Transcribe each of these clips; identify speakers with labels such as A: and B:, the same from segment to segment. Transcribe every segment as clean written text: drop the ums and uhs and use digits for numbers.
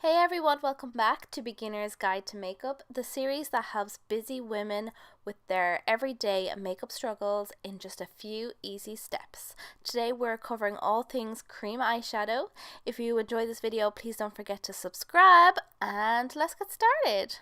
A: Hey everyone, welcome back to Beginner's Guide to Makeup, the series that helps busy women with their everyday makeup struggles in just a few easy steps. Today we're covering all things cream eyeshadow. If you enjoy this video, please don't forget to subscribe and let's get started.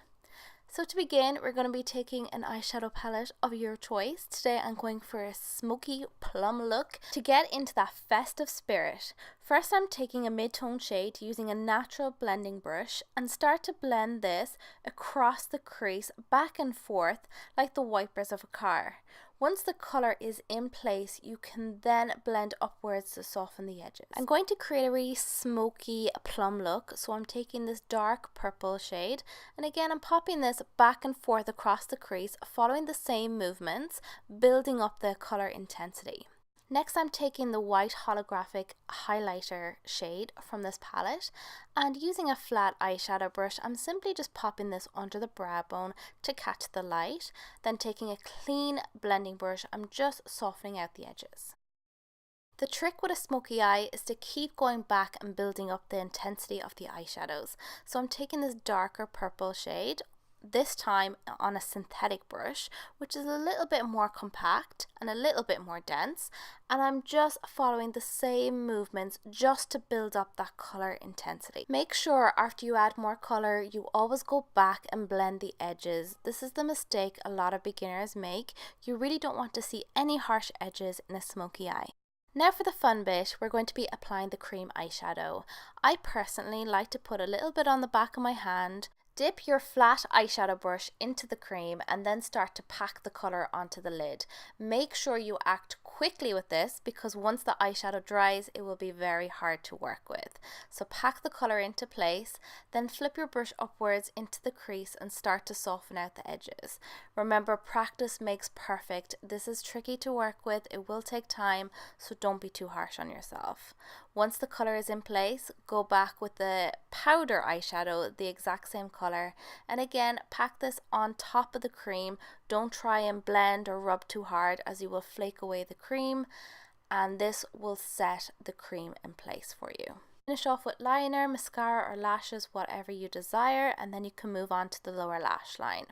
A: So to begin, we're going to be taking an eyeshadow palette of your choice. Today I'm going for a smoky plum look to get into that festive spirit. First I'm taking a mid-tone shade using a natural blending brush and start to blend this across the crease back and forth like the wipers of a car. Once the colour is in place, you can then blend upwards to soften the edges. I'm going to create a really smoky plum look, so I'm taking this dark purple shade, and again I'm popping this back and forth across the crease, following the same movements, building up the colour intensity. Next I'm taking the white holographic highlighter shade from this palette, and using a flat eyeshadow brush I'm simply just popping this under the brow bone to catch the light. Then taking a clean blending brush I'm just softening out the edges. The trick with a smoky eye is to keep going back and building up the intensity of the eyeshadows. So I'm taking this darker purple shade, this time on a synthetic brush, which is a little bit more compact and a little bit more dense, and I'm just following the same movements just to build up that color intensity. Make sure after you add more color you always go back and blend the edges. This is the mistake a lot of beginners make. You really don't want to see any harsh edges in a smoky eye. Now for the fun bit, we're going to be applying the cream eyeshadow. I personally like to put a little bit on the back of my hand, dip your flat eyeshadow brush into the cream and then start to pack the colour onto the lid. Make sure you act quickly with this because once the eyeshadow dries it will be very hard to work with. So pack the colour into place, then flip your brush upwards into the crease and start to soften out the edges. Remember, practice makes perfect. This is tricky to work with, it will take time, so don't be too harsh on yourself. Once the colour is in place, go back with the powder eyeshadow, the exact same colour, and again pack this on top of the cream. Don't try and blend or rub too hard as you will flake away the cream, and this will set the cream in place for you. Finish off with liner, mascara or lashes, whatever you desire, and then you can move on to the lower lash line.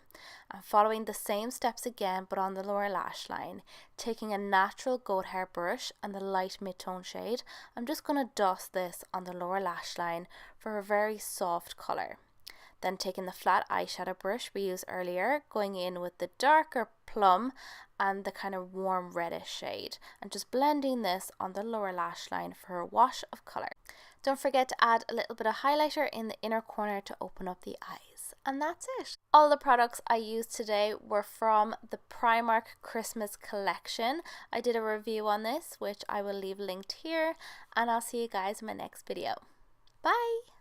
A: I'm following the same steps again but on the lower lash line. Taking a natural goat hair brush and the light mid-tone shade, I'm just going to dust this on the lower lash line for a very soft colour. Then taking the flat eyeshadow brush we used earlier, going in with the darker plum and the kind of warm reddish shade, and just blending this on the lower lash line for a wash of colour. Don't forget to add a little bit of highlighter in the inner corner to open up the eyes. And that's it. All the products I used today were from the Primark Christmas collection. I did a review on this, which I will leave linked here, and I'll see you guys in my next video. Bye!